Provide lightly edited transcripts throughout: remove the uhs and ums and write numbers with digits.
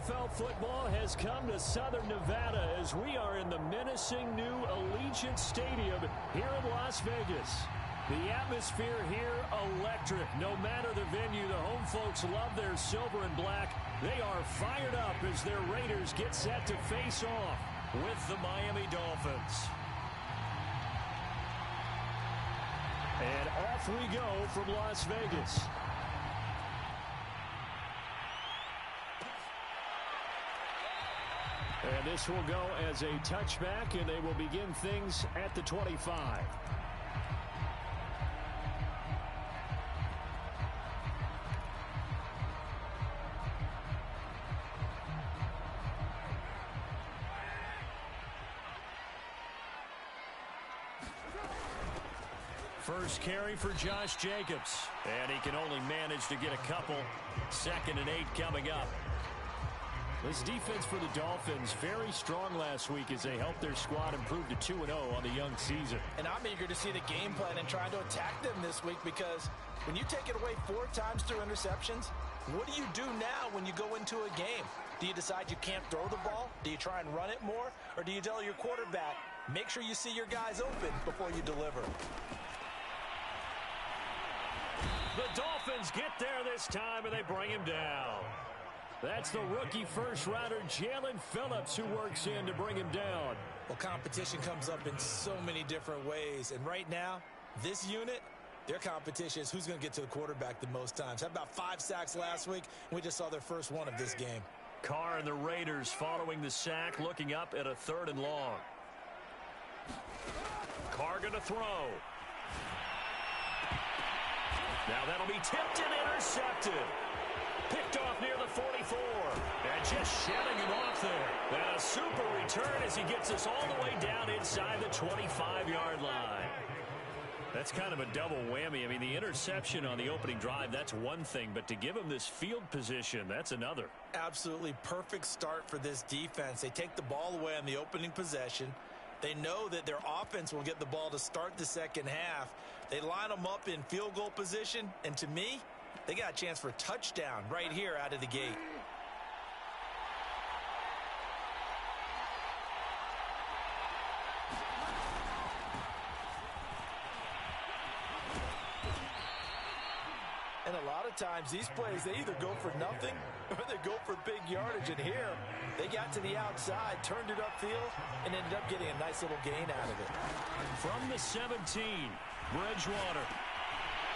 NFL football has come to Southern Nevada as we are in the menacing new Allegiant Stadium here in Las Vegas. The atmosphere here, electric. No matter the venue, the home folks love their silver and black. They are fired up as their Raiders get set to face off with the Miami Dolphins. And off we go from Las Vegas. And this will go as a touchback, and they will begin things at the 25. First carry for Josh Jacobs, and he can only manage to get a couple. 2nd and 8 coming up. This defense for the Dolphins very strong last week as they helped their squad improve to 2-0 on the young season. And I'm eager to see the game plan and trying to attack them this week, because when you take it away 4 times through interceptions, what do you do now when you go into a game? Do you decide you can't throw the ball? Do you try and run it more? Or do you tell your quarterback, make sure you see your guys open before you deliver? The Dolphins get there this time, and they bring him down. That's the rookie first-rounder, Jalen Phillips, who works in to bring him down. Well, competition comes up in so many different ways. And right now, this unit, their competition is who's going to get to the quarterback the most times. Had about 5 sacks last week, and we just saw their first one of this game. Carr and the Raiders following the sack, looking up at a 3rd and long. Carr going to throw. Now that'll be tipped and intercepted. Picked off near the 44. And just shedding him off there. And a super return as he gets us all the way down inside the 25-yard line. That's kind of a double whammy. I mean, the interception on the opening drive, that's one thing. But to give him this field position, that's another. Absolutely perfect start for this defense. They take the ball away on the opening possession. They know that their offense will get the ball to start the second half. They line them up in field goal position. And to me, they got a chance for a touchdown right here out of the gate. And a lot of times these plays, they either go for nothing or they go for big yardage. And here, they got to the outside, turned it upfield, and ended up getting a nice little gain out of it. From the 17, Bridgewater.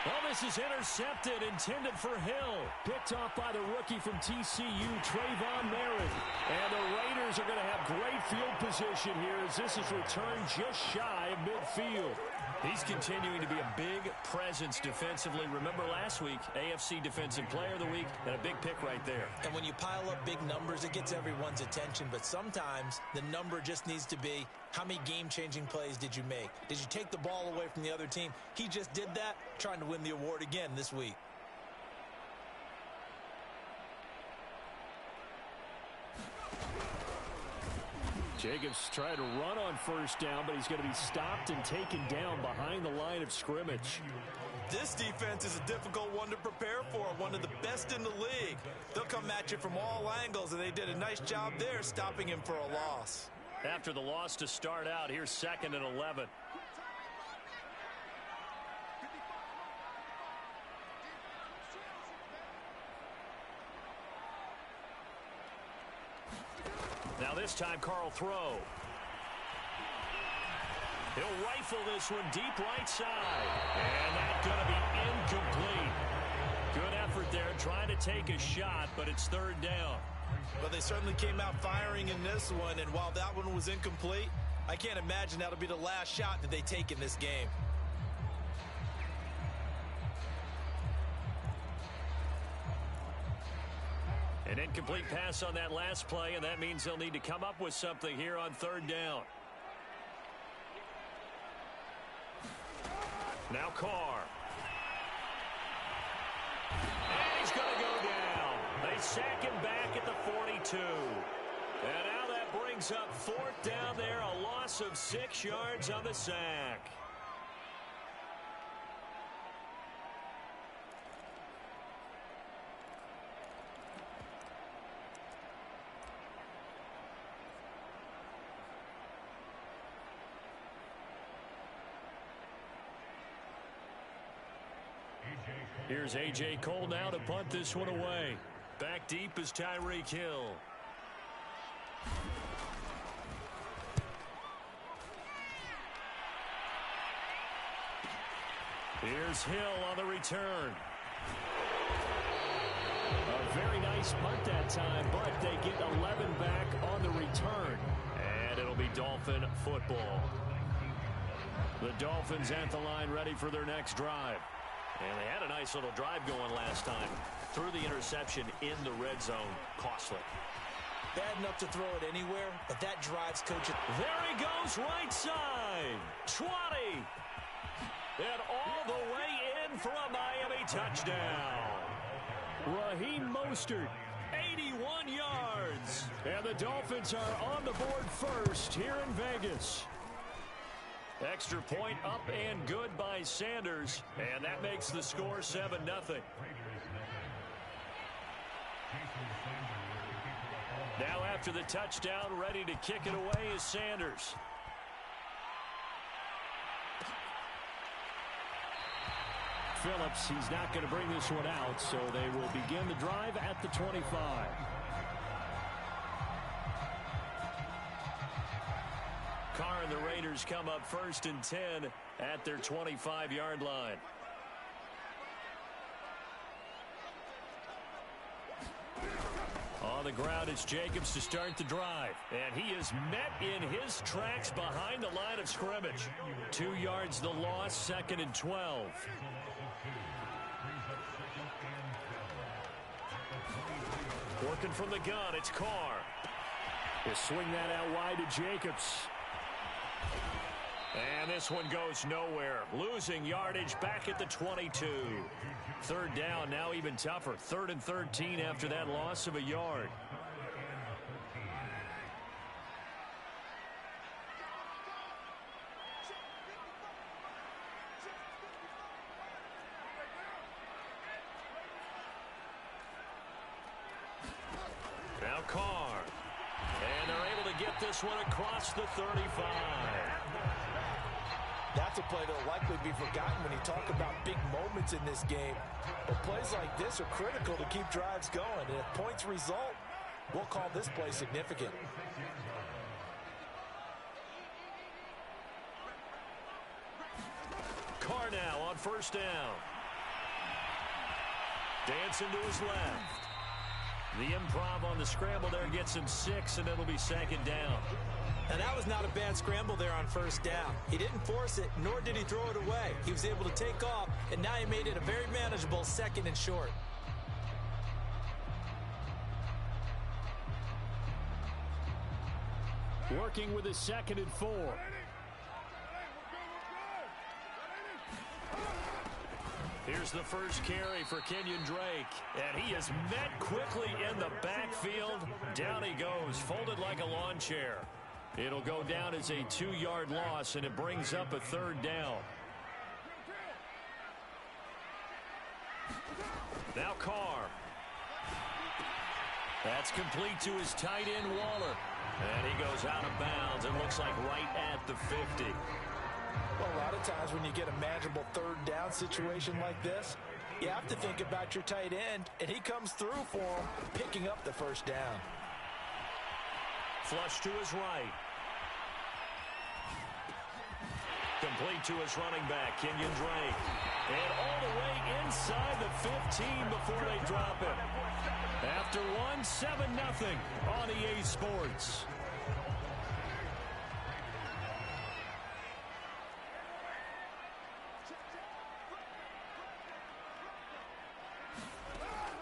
Well, this is intercepted, intended for Hill. Picked off by the rookie from TCU, Trayvon Merritt. And the Raiders are going to have great field position here as this is returned just shy of midfield. He's continuing to be a big presence defensively. Remember last week, AFC Defensive Player of the Week, and a big pick right there. And when you pile up big numbers, it gets everyone's attention. But sometimes the number just needs to be, how many game-changing plays did you make? Did you take the ball away from the other team? He just did that, trying to win the award again this week. Jacobs tried to run on first down, but he's going to be stopped and taken down behind the line of scrimmage. This defense is a difficult one to prepare for, one of the best in the league. They'll come at you from all angles, and they did a nice job there stopping him for a loss. After the loss to start out, here's 2nd and 11. Now this time, Carl throw. He'll rifle this one deep right side. And that's going to be incomplete. Good effort there, trying to take a shot, but it's 3rd down. Well, they certainly came out firing in this one, and while that one was incomplete, I can't imagine that'll be the last shot that they take in this game. An incomplete pass on that last play, and that means they'll need to come up with something here on 3rd down. Now Carr. And he's going to go down. They sack him back at the 42. And now that brings up 4th down there, a loss of 6 yards on the sack. Here's A.J. Cole now to punt this one away. Back deep is Tyreek Hill. Here's Hill on the return. A very nice punt that time, but they get 11 back on the return. And it'll be Dolphin football. The Dolphins at the line ready for their next drive. And they had a nice little drive going last time. Threw the interception in the red zone. Costly. Bad enough to throw it anywhere, but that drives coach. There he goes, right side. 20. And all the way in for a Miami touchdown. Raheem Mostert, 81 yards. And the Dolphins are on the board first here in Vegas. Extra point up and good by Sanders. And that makes the score 7-0. Now after the touchdown, ready to kick it away is Sanders. Phillips, he's not going to bring this one out, so they will begin the drive at the 25. Carr and the Raiders come up 1st and 10 at their 25-yard line. On the ground, it's Jacobs to start the drive. And he is met in his tracks behind the line of scrimmage. 2 yards the loss, 2nd and 12. Working from the gun, it's Carr. He'll swing that out wide to Jacobs. And this one goes nowhere. Losing yardage back at the 22. 3rd down, now even tougher. 3rd and 13 after that loss of a yard. Now Carr. And they're able to get this one across the 35. That's a play that will likely be forgotten when you talk about big moments in this game. But plays like this are critical to keep drives going. And if points result, we'll call this play significant. Carr now on 1st down. Dancing to his left. The improv on the scramble there gets him 6, and it'll be 2nd down. And that was not a bad scramble there on 1st down. He didn't force it, nor did he throw it away. He was able to take off, and now he made it a very manageable 2nd and short. Working with a 2nd and 4. Here's the first carry for Kenyon Drake. And he is met quickly in the backfield. Down he goes, folded like a lawn chair. It'll go down as a 2-yard loss, and it brings up a 3rd down. Now Carr. That's complete to his tight end, Waller. And he goes out of bounds. It looks like right at the 50. Well, a lot of times when you get a manageable 3rd down situation like this, you have to think about your tight end, and he comes through for him, picking up the 1st down. Flush to his right. Complete to his running back, Kenyon Drake. And all the way inside the 15 before they drop it. After 7-0 on EA Sports.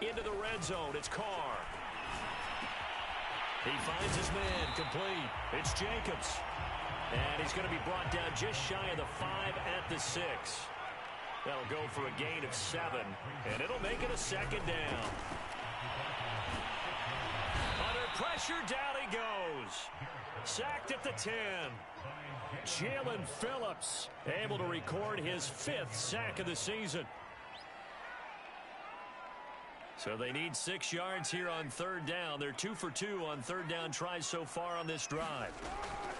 Into the red zone, it's Carr. He finds his man, complete. It's Jacobs. And he's going to be brought down just shy of the 5 at the 6. That'll go for a gain of 7, and it'll make it a 2nd down. Under pressure, down he goes. Sacked at the 10. Jalen Phillips able to record his 5th sack of the season. So they need 6 yards here on 3rd down. They're 2 for 2 on 3rd down tries so far on this drive.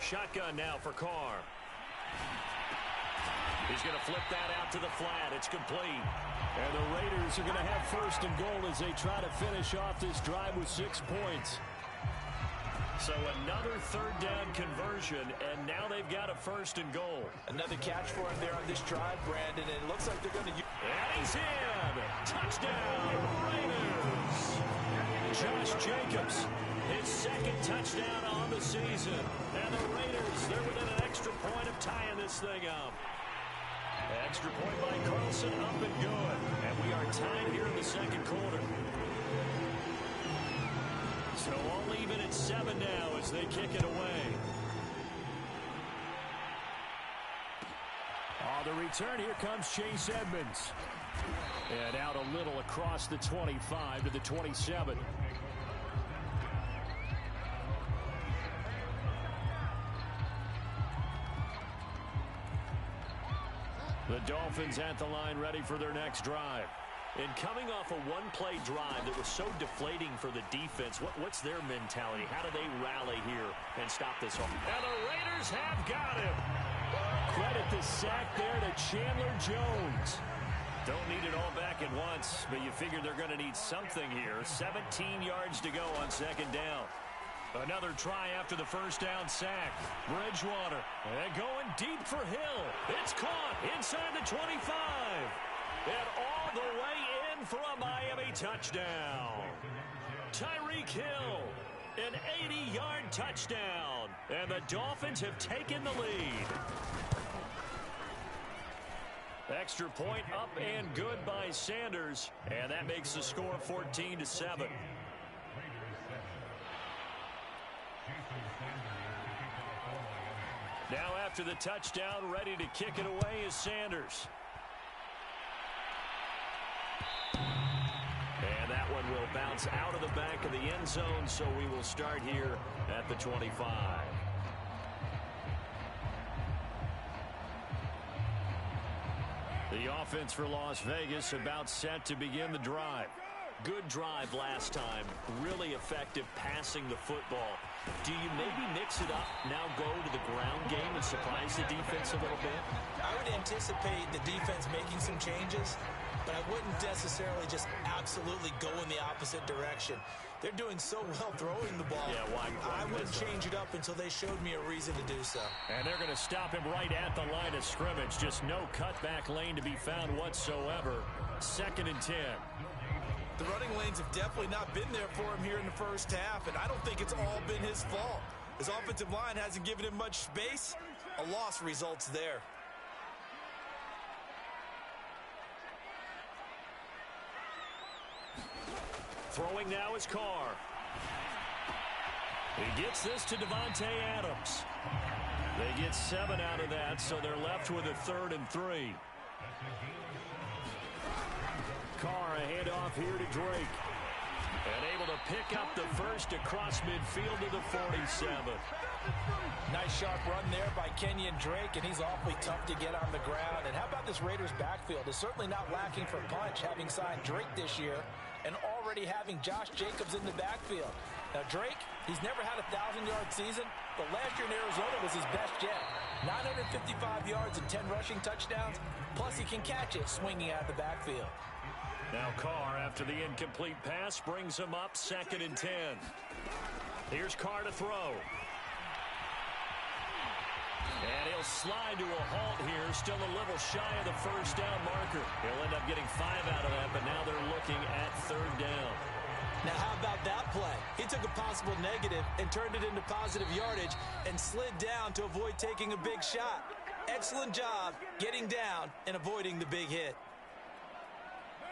Shotgun now for Carr. He's going to flip that out to the flat. It's complete. And the Raiders are going to have first and goal as they try to finish off this drive with 6 points. So another third down conversion, and now they've got a first and goal. Another catch for him there on this drive, Brandon. And it looks like they're going to use... And he's in! Touchdown, Raiders! Josh Jacobs, his second touchdown on the season. And the Raiders, they're within an extra point of tying this thing up. Extra point by Carlson, up and good. And we are tied here in the second quarter. So all even at 7 now as they kick it away. On the return, here comes Chase Edmonds. And out a little across the 25 to the 27. The Dolphins at the line ready for their next drive. And coming off a one-play drive that was so deflating for the defense, what's their mentality? How do they rally here and stop this one? And the Raiders have got him. Credit the sack there to Chandler Jones. Don't need it all back at once, but you figure they're going to need something here. 17 yards to go on second down. Another try after the first down sack. Bridgewater, and going deep for Hill. It's caught inside the 25. And all the way in for a Miami touchdown. Tyreek Hill, an 80-yard touchdown. And the Dolphins have taken the lead. Extra point up and good by Sanders. And that makes the score 14-7. Now after the touchdown, ready to kick it away is Sanders. And that one will bounce out of the back of the end zone, so we will start here at the 25. The offense for Las Vegas about set to begin the drive. Good drive last time. Really effective passing the football. Do you maybe mix it up, now go to the ground game and surprise the defense a little bit? I would anticipate the defense making some changes, but I wouldn't necessarily just absolutely go in the opposite direction. They're doing so well throwing the ball. Yeah, why I wouldn't change it up until they showed me a reason to do so. And they're going to stop him right at the line of scrimmage. Just no cutback lane to be found whatsoever. 2nd and 10. The running lanes have definitely not been there for him here in the first half, and I don't think it's all been his fault. His offensive line hasn't given him much space. A loss results there. Throwing now is Carr. He gets this to Devontae Adams. They get 7 out of that, so they're left with a 3rd and 3. Carr a handoff here to Drake. And able to pick up the first across midfield to the 47. Nice sharp run there by Kenyon Drake, and he's awfully tough to get on the ground. And how about this Raiders backfield? It's certainly not lacking for punch, having signed Drake this year and already having Josh Jacobs in the backfield. Now Drake, he's never had a 1,000-yard season, but last year in Arizona was his best yet. 955 yards and 10 rushing touchdowns, plus he can catch it swinging out of the backfield. Now Carr, after the incomplete pass, brings him up 2nd and 10. Here's Carr to throw. And he'll slide to a halt here, still a little shy of the first down marker. He'll end up getting 5 out of that, but now they're looking at 3rd down. Now how about that play? He took a possible negative and turned it into positive yardage and slid down to avoid taking a big shot. Excellent job getting down and avoiding the big hit.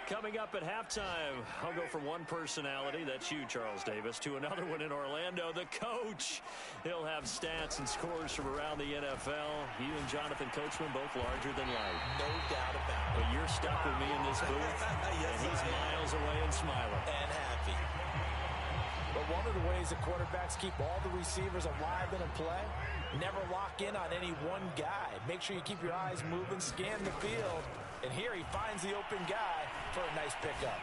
Coming up at halftime, I'll go from one personality, that's you, Charles Davis, to another one in Orlando, the coach. He'll have stats and scores from around the NFL. You and Jonathan Coachman both larger than life. No doubt about it. But you're stuck with me in this booth, yes, and he's miles away and smiling. And happy. But one of the ways that quarterbacks keep all the receivers alive and in play, never lock in on any one guy. Make sure you keep your eyes moving, scan the field. And here he finds the open guy for a nice pickup.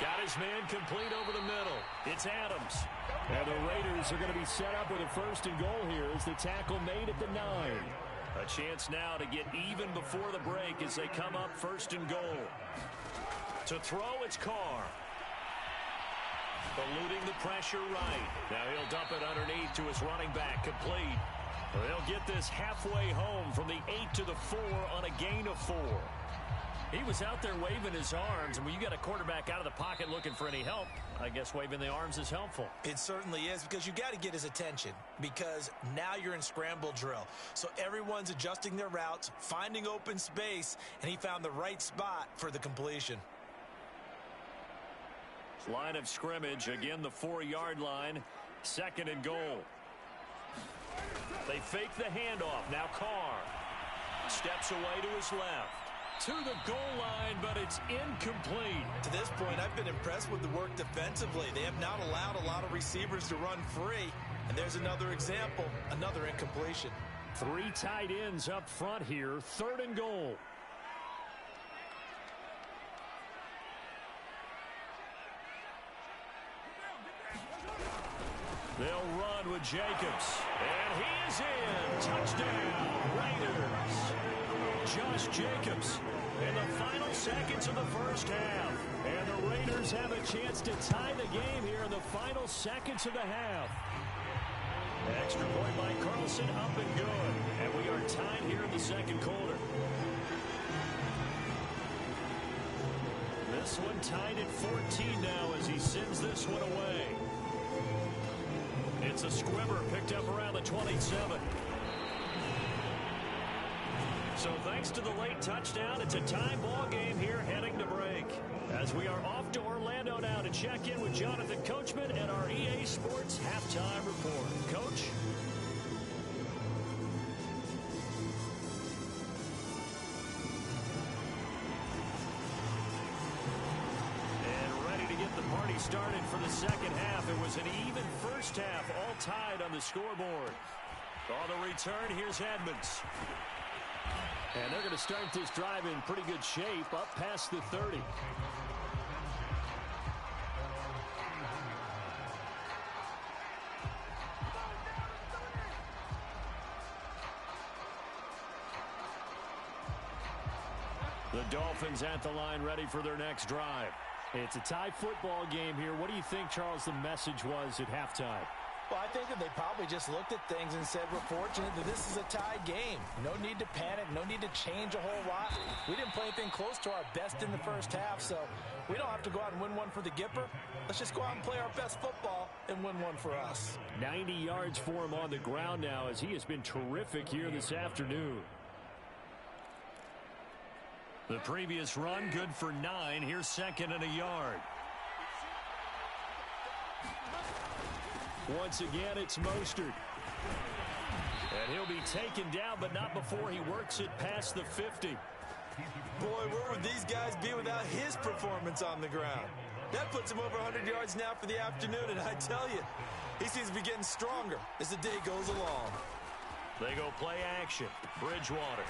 Got his man complete over the middle. It's Adams. And the Raiders are going to be set up with a 1st and goal here as the tackle made at the 9. A chance now to get even before the break as they come up 1st and goal. To throw, it's Carr. Eluding the pressure right. Now he'll dump it underneath to his running back, complete. They'll get this halfway home from the 8 to the 4 on a gain of 4. He was out there waving his arms, and when you got a quarterback out of the pocket looking for any help, I guess waving the arms is helpful. It certainly is, because you got to get his attention, because now you're in scramble drill. So everyone's adjusting their routes, finding open space, and he found the right spot for the completion. Line of scrimmage, again the 4-yard line, 2nd and goal. They fake the handoff. Now Carr steps away to his left. To the goal line, but it's incomplete. To this point, I've been impressed with the work defensively. They have not allowed a lot of receivers to run free. And there's another example, another incompletion. 3 tight ends up front here, 3rd and goal. They'll run with Jacobs. And he is in. Touchdown, Raiders. Josh Jacobs in the final seconds of the first half. And the Raiders have a chance to tie the game here in the final seconds of the half. Extra point by Carlson, up and good. And we are tied here in the 2nd quarter. This one tied at 14 now as he sends this one away. It's a squibber picked up around the 27. So thanks to the late touchdown, it's a tie ball game here heading to break. As we are off to Orlando now to check in with Jonathan Coachman and our EA Sports Halftime Report. Coach? And ready to get the party started for the 2nd half. It was an even first half, all tied on the scoreboard. On the return, here's Edmonds. And they're going to start this drive in pretty good shape, up past the 30. The Dolphins at the line ready for their next drive. It's a tie football game here. What do you think, Charles, the message was at halftime? Well, I think that they probably just looked at things and said, we're fortunate that this is a tie game. No need to panic. No need to change a whole lot. We didn't play anything close to our best in the first half, so we don't have to go out and win one for the Gipper. Let's just go out and play our best football and win one for us. 90 yards for him on the ground now as he has been terrific here this afternoon. The previous run, good for 9. Here's 2nd and a yard. Once again, it's Mostert. And he'll be taken down, but not before he works it past the 50. Boy, where would these guys be without his performance on the ground? That puts him over 100 yards now for the afternoon, and I tell you, he seems to be getting stronger as the day goes along. They go play action. Bridgewater.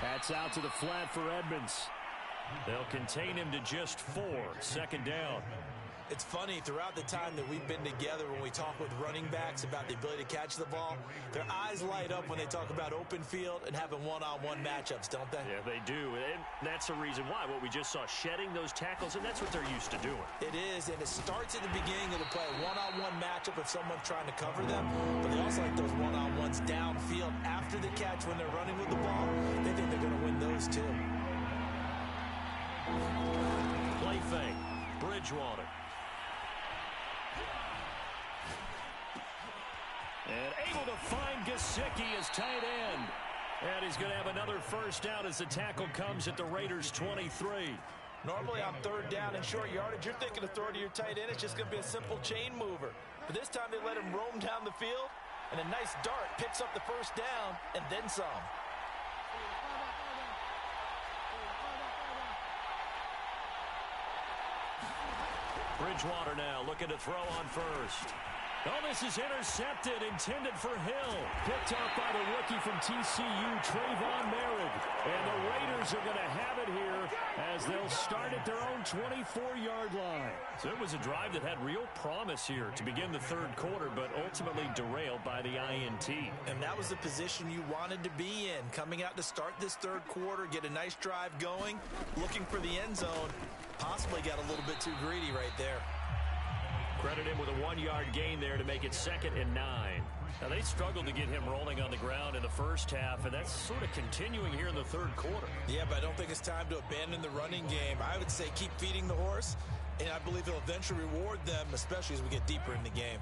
That's out to the flat for Edmonds. They'll contain him to just 4. 2nd down. It's funny, throughout the time that we've been together, when we talk with running backs about the ability to catch the ball, their eyes light up when they talk about open field and having one-on-one matchups, don't they? Yeah, they do. And that's the reason why. What we just saw, shedding those tackles, and that's what they're used to doing. It is, and it starts at the beginning of the play. One-on-one matchup with someone trying to cover them, but they also like those one-on-ones downfield after the catch when they're running with the ball. They think they're going to win those too. Play fake. Bridgewater. And able to find Gesicki as tight end. And he's going to have another first down as the tackle comes at the Raiders' 23. Normally on 3rd down and short yardage, you're thinking of throwing to your tight end. It's just going to be a simple chain mover. But this time they let him roam down the field, and a nice dart picks up the first down and then some. Bridgewater now looking to throw on first. Oh, this is intercepted, intended for Hill. Picked off by the rookie from TCU, Trayvon Merritt. And the Raiders are going to have it here as they'll start at their own 24-yard line. So it was a drive that had real promise here to begin the third quarter, but ultimately derailed by the INT. And that was the position you wanted to be in. Coming out to start this third quarter, get a nice drive going, looking for the end zone. Possibly got a little bit too greedy right there. Credit him with a 1-yard gain there to make it 2nd and 9. Now, they struggled to get him rolling on the ground in the first half, and that's sort of continuing here in the third quarter. Yeah, but I don't think it's time to abandon the running game. I would say keep feeding the horse, and I believe he'll eventually reward them, especially as we get deeper in the game.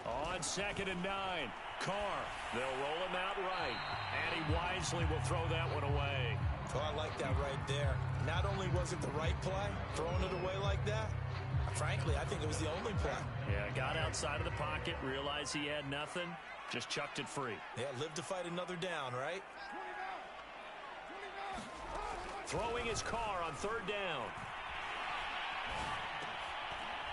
On 2nd and 9, Carr. They'll roll him out right, and he wisely will throw that one away. Oh, I like that right there. Not only was it the right play, throwing it away like that, frankly, I think it was the only play. Yeah, got outside of the pocket, realized he had nothing, just chucked it free. Yeah, live to fight another down, right? Throwing his Carr on 3rd down.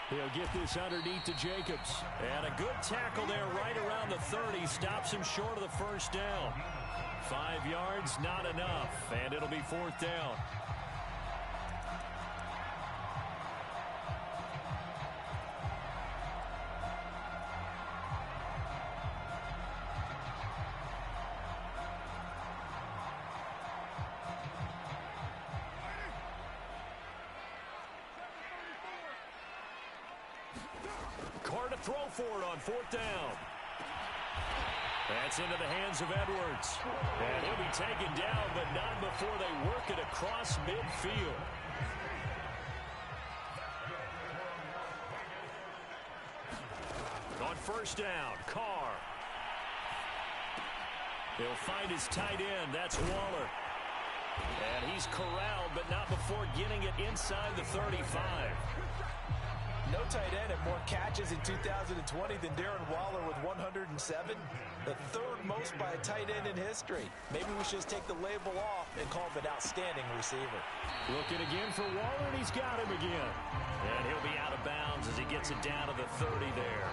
He'll get this underneath to Jacobs. And a good tackle there right around the 30. Stops him short of the first down. 5 yards, not enough. And it'll be 4th down. Carr to throw for it on 4th down. That's into the hands of Edwards. And he'll be taken down, but not before they work it across midfield. On 1st down, Carr. He'll find his tight end. That's Waller. And he's corralled, but not before getting it inside the 35. No tight end had more catches in 2020 than Darren Waller with 107. The 3rd most by a tight end in history. Maybe we should just take the label off and call him an outstanding receiver. Looking again for Waller, and he's got him again. And he'll be out of bounds as he gets it down to the 30 there.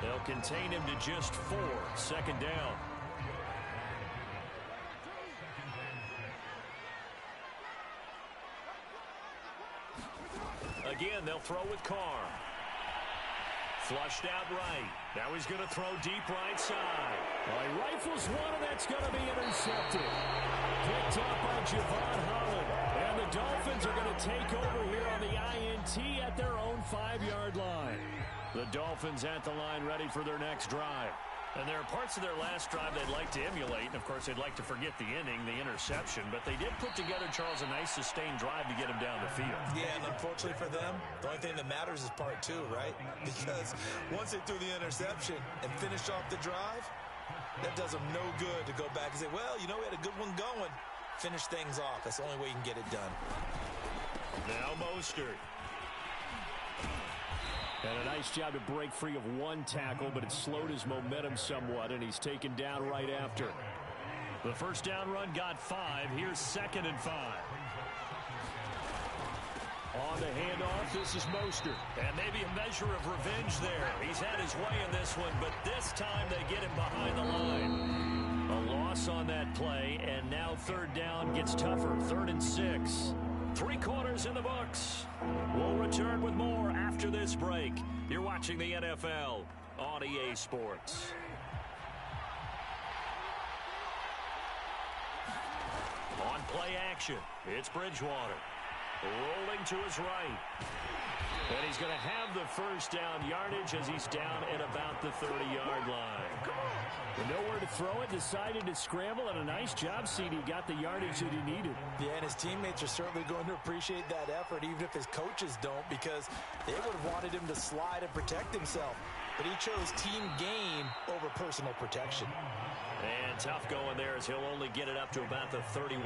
They'll contain him to just 4. 2nd down. Again, they'll throw with Carr. Flushed out right. Now he's going to throw deep right side. Well, he rifles one, and that's going to be intercepted. Picked up by Javon Holland. And the Dolphins are going to take over here on the INT at their own 5-yard line. The Dolphins at the line ready for their next drive. And there are parts of their last drive they'd like to emulate. And, of course, they'd like to forget the inning, the interception. But they did put together, Charles, a nice sustained drive to get him down the field. Yeah, and unfortunately for them, the only thing that matters is part 2, right? Because once they threw the interception and finished off the drive, that does them no good to go back and say, well, you know, we had a good one going. Finish things off. That's the only way you can get it done. Now Mostert. And a nice job to break free of one tackle, but it slowed his momentum somewhat, and he's taken down right after. The first down run got 5. Here's 2nd and 5. On the handoff, this is Mostert. And maybe a measure of revenge there. He's had his way in this one, but this time they get him behind the line. A loss on that play, and now 3rd down gets tougher. 3rd and 6. 3 quarters in the books. We'll return with more after this break. You're watching the NFL on EA Sports. On play action, it's Bridgewater. Rolling to his right. And he's going to have the first down yardage as he's down at about the 30-yard line. With nowhere to throw it, decided to scramble, and a nice job, CD. Got the yardage that he needed. Yeah, and his teammates are certainly going to appreciate that effort, even if his coaches don't, because they would have wanted him to slide and protect himself. But he chose team gain over personal protection. And tough going there as he'll only get it up to about the 31.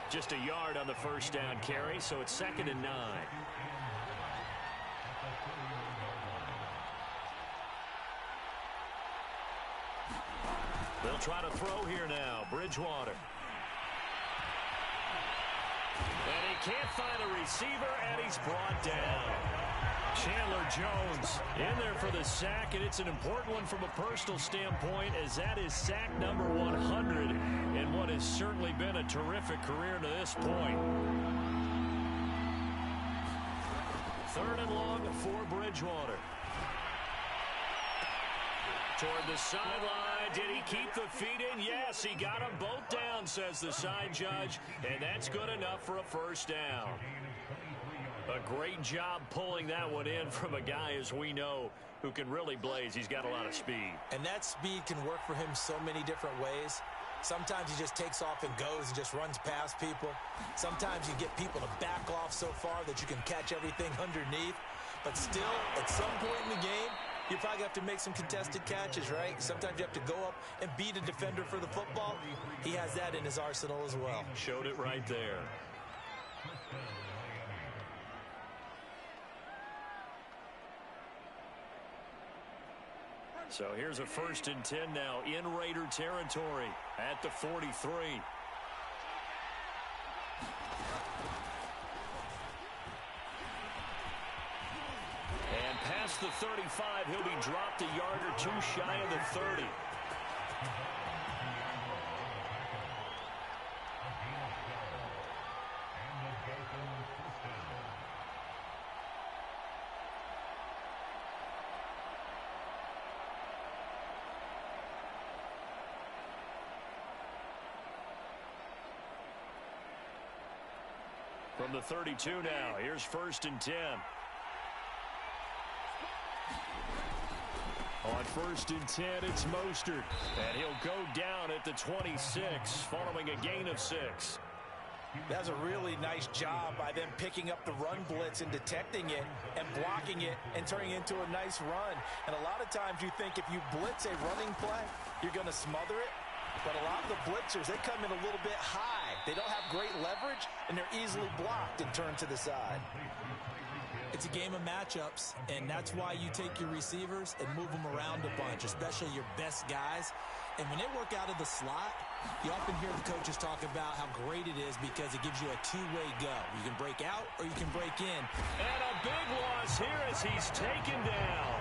Just a yard on the first down carry, so it's 2nd and 9. They'll try to throw here now. Bridgewater. And he can't find a receiver, and he's brought down. Chandler Jones in there for the sack, and it's an important one from a personal standpoint, as that is sack number 100 in what has certainly been a terrific career to this point. 3rd and long for Bridgewater. Toward the sideline. Did he keep the feet in? Yes, he got them both down, says the side judge, and that's good enough for a first down. A great job pulling that one in from a guy, as we know, who can really blaze. He's got a lot of speed. And that speed can work for him so many different ways. Sometimes he just takes off and goes and just runs past people. Sometimes you get people to back off so far that you can catch everything underneath. But still, at some point in the game, you probably have to make some contested catches, right? Sometimes you have to go up and beat a defender for the football. He has that in his arsenal as well. Showed it right there. So here's a 1st and 10 now in Raider territory at the 43. And past the 35, he'll be dropped a yard or two shy of the 30. From the 32 now, here's 1st and 10. On 1st and 10, it's Mostert. And he'll go down at the 26, following a gain of 6. That's a really nice job by them picking up the run blitz and detecting it and blocking it and turning it into a nice run. And a lot of times you think if you blitz a running play, you're going to smother it. But a lot of the blitzers, they come in a little bit high. They don't have great leverage, and they're easily blocked and turned to the side. It's a game of matchups, and that's why you take your receivers and move them around a bunch, especially your best guys. And when they work out of the slot, you often hear the coaches talk about how great it is because it gives you a two-way go. You can break out or you can break in. And a big loss here as he's taken down.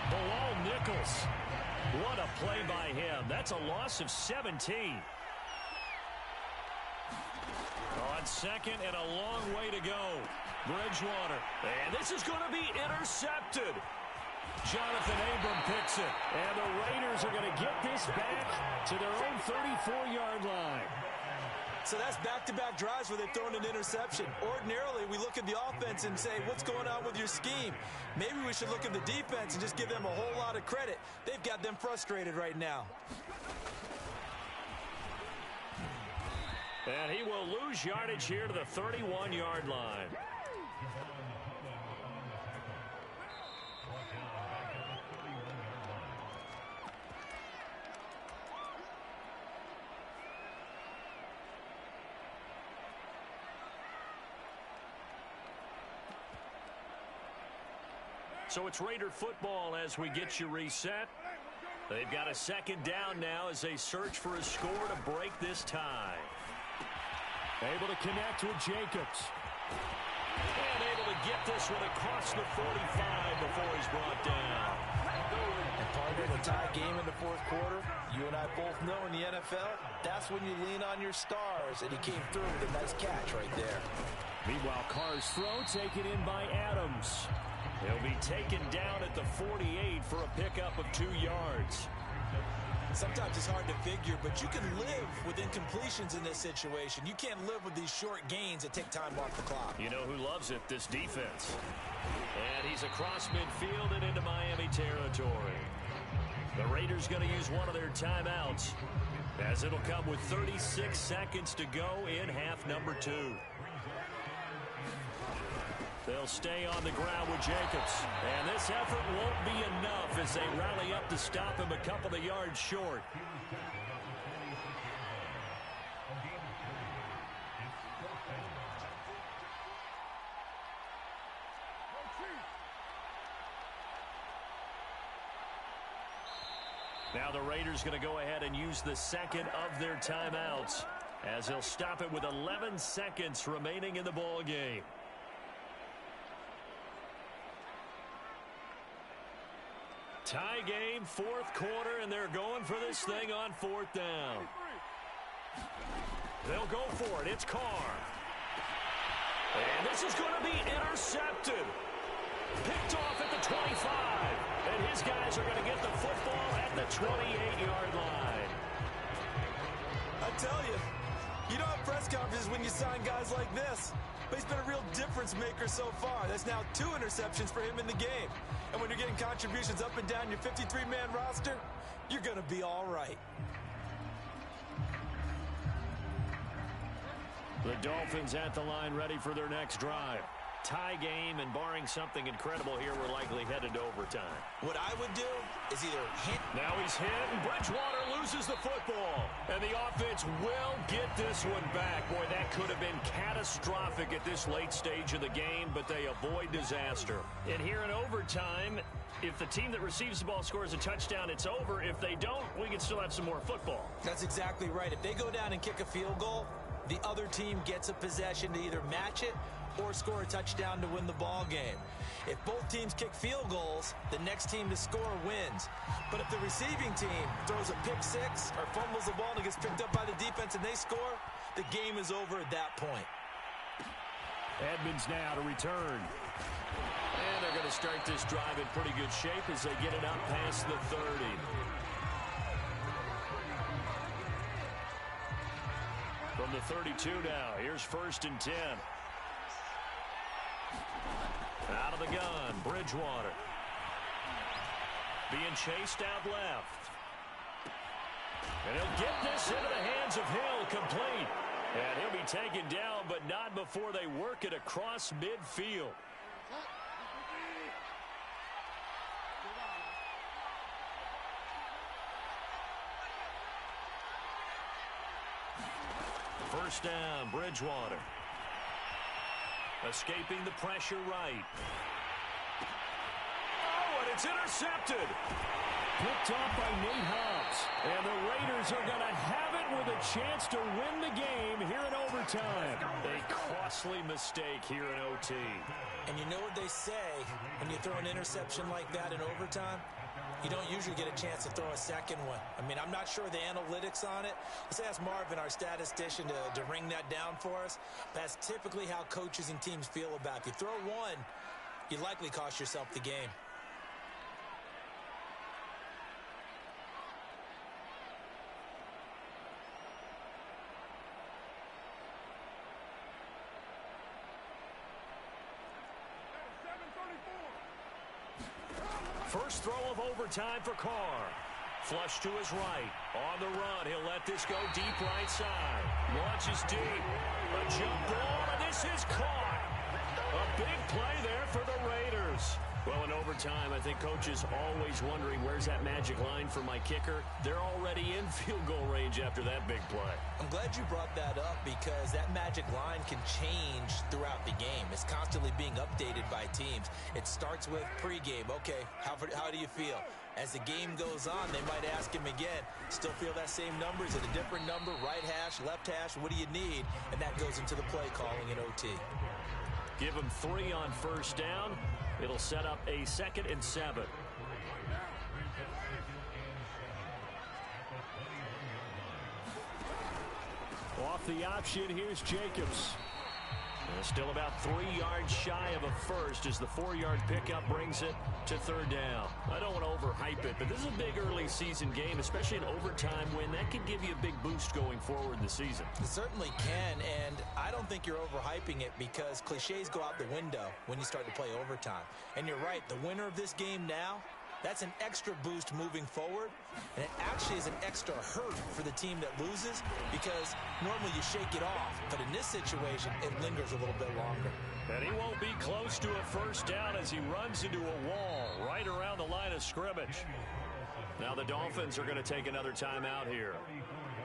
Bilal Nichols. What a play by him. That's a loss of 17. On 2nd and a long way to go. Bridgewater. And this is going to be intercepted. Jonathan Abram picks it. And the Raiders are going to get this back to their own 34-yard line. So that's back-to-back drives where they've thrown an interception. Ordinarily, we look at the offense and say, what's going on with your scheme? Maybe we should look at the defense and just give them a whole lot of credit. They've got them frustrated right now. And he will lose yardage here to the 31-yard line. So it's Raider football as we get you reset. They've got a 2nd down now as they search for a score to break this tie. Able to connect with Jacobs. And able to get this one across the 45 before he's brought down. And partner, the tie game in the 4th quarter, you and I both know in the NFL, that's when you lean on your stars, and he came through with a nice catch right there. Meanwhile, Carr's throw taken in by Adams. He'll be taken down at the 48 for a pickup of 2 yards. Sometimes it's hard to figure, but you can live with incompletions in this situation. You can't live with these short gains that take time off the clock. You know who loves it? This defense. And he's across midfield and into Miami territory. The Raiders going to use one of their timeouts, as it'll come with 36 seconds to go in half number 2. They'll stay on the ground with Jacobs. And this effort won't be enough as they rally up to stop him a couple of yards short. Now the Raiders going to go ahead and use the second of their timeouts as they'll stop it with 11 seconds remaining in the ball game. Tie game, fourth quarter, and they're going for this thing on fourth down. They'll go for it. It's Carr. And this is going to be intercepted. Picked off at the 25. And his guys are going to get the football at the 28-yard line. I tell you, you don't have press conferences when you sign guys like this. But he's been a real difference maker so far. That's now 2 interceptions for him in the game. And when you're getting contributions up and down your 53-man roster, you're going to be all right. The Dolphins at the line ready for their next drive. Tie game, and barring something incredible here, we're likely headed to overtime. What I would do is either hit. Now he's hit, and Bridgewater loses the football. And the offense will get this one back. Boy, that could have been catastrophic at this late stage of the game, but they avoid disaster. And here in overtime, if the team that receives the ball scores a touchdown, it's over. If they don't, we can still have some more football. That's exactly right. If they go down and kick a field goal, the other team gets a possession to either match it or score a touchdown to win the ball game. If both teams kick field goals, the next team to score wins. But if the receiving team throws a pick six or fumbles the ball and it gets picked up by the defense and they score, the game is over at that point. Edmonds now to return. And they're going to start this drive in pretty good shape as they get it up past the 30. From the 32 now, here's 1st and 10. Out of the gun, Bridgewater. Being chased out left. And he'll get this into the hands of Hill, complete. And he'll be taken down, but not before they work it across midfield. First down, Bridgewater. Escaping the pressure right. Oh, and it's intercepted. Picked off by Nate Hobbs. And the Raiders are going to have it with a chance to win the game here in overtime. A costly mistake here in OT. And you know what they say when you throw an interception like that in overtime? You don't usually get a chance to throw a second one. I mean, I'm not sure the analytics on it. Let's ask Marvin, our statistician, to ring that down for us. That's typically how coaches and teams feel about it. If you throw one, you likely cost yourself the game. First throw of overtime for Carr. Flush to his right. On the run, he'll let this go deep right side. Launches deep. A jump ball, and this is caught. A big play there for the Raiders. Well, in overtime, I think coaches always wondering, where's that magic line for my kicker? They're already in field goal range after that big play. I'm glad you brought that up because that magic line can change throughout the game. It's constantly being updated by teams. It starts with pregame. Okay, how do you feel? As the game goes on, they might ask him again, still feel that same number? Is it a different number? Right hash, left hash, what do you need? And that goes into the play calling in OT. Give him 3 on first down. It'll set up a 2nd and 7. Off the option, here's Jacobs. Still about 3 yards shy of a first as the 4-yard pickup brings it to 3rd down. I don't want to overhype it, but this is a big early season game, especially an overtime win. That could give you a big boost going forward in the season. It certainly can, and I don't think you're overhyping it because cliches go out the window when you start to play overtime. And you're right, the winner of this game now, that's an extra boost moving forward, and it actually is an extra hurt for the team that loses because normally you shake it off, but in this situation, it lingers a little bit longer. And he won't be close to a first down as he runs into a wall right around the line of scrimmage. Now the Dolphins are going to take another timeout here.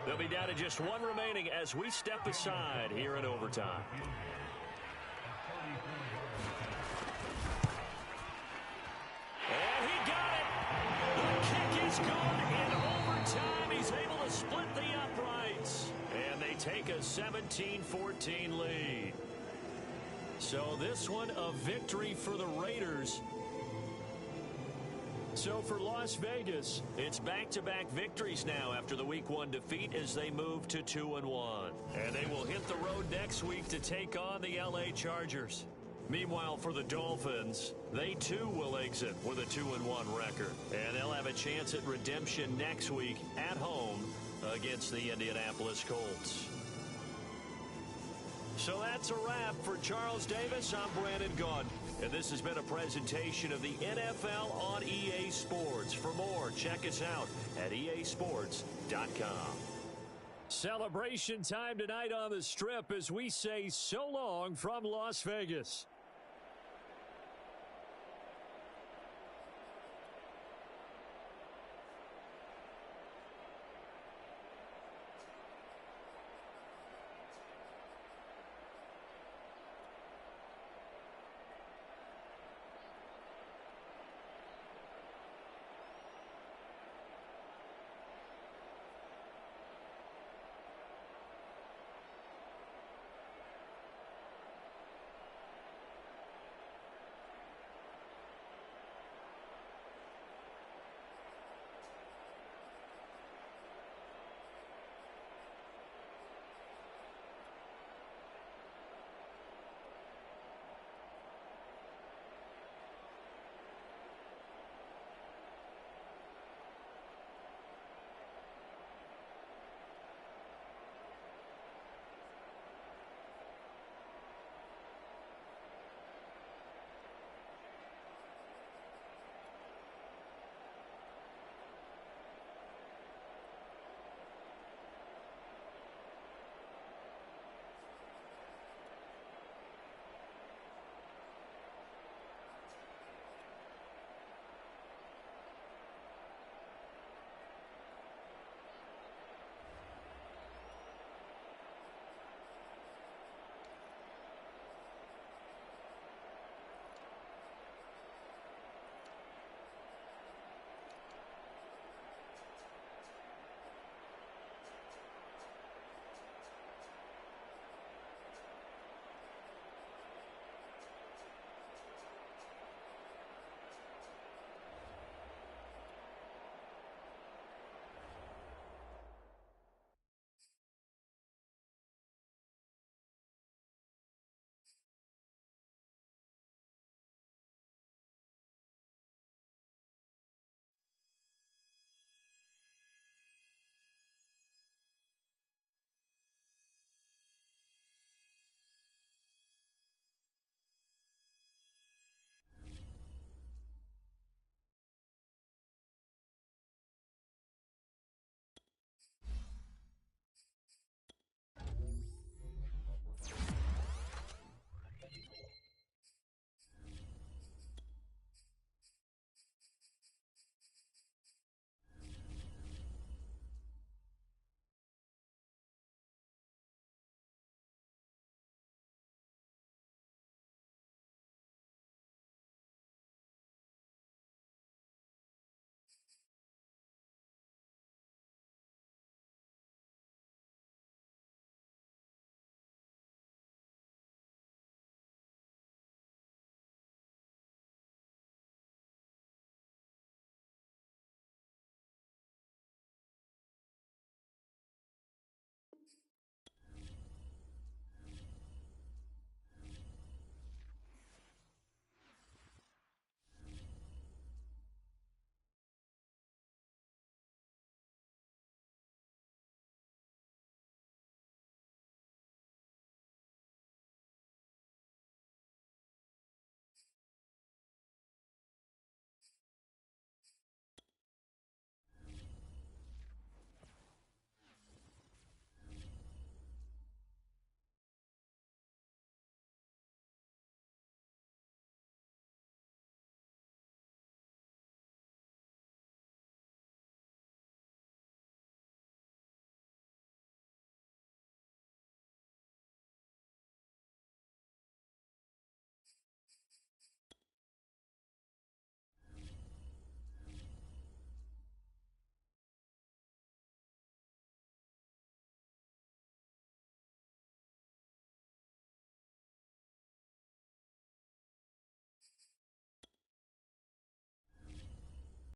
They'll be down to just 1 remaining as we step aside here in overtime. And he got it. The kick is good in take a 17-14 lead. So this one a victory for the Raiders. So for Las Vegas, it's back-to-back victories now after the Week 1 defeat as they move to 2-1. And they will hit the road next week to take on the L.A. Chargers. Meanwhile, for the Dolphins, they too will exit with a 2-1 record. And they'll have a chance at redemption next week at home against the Indianapolis Colts. So that's a wrap. For Charles Davis, I'm Brandon Gaudin. And this has been a presentation of the NFL on EA Sports. For more, check us out at easports.com. Celebration time tonight on the Strip as we say so long from Las Vegas.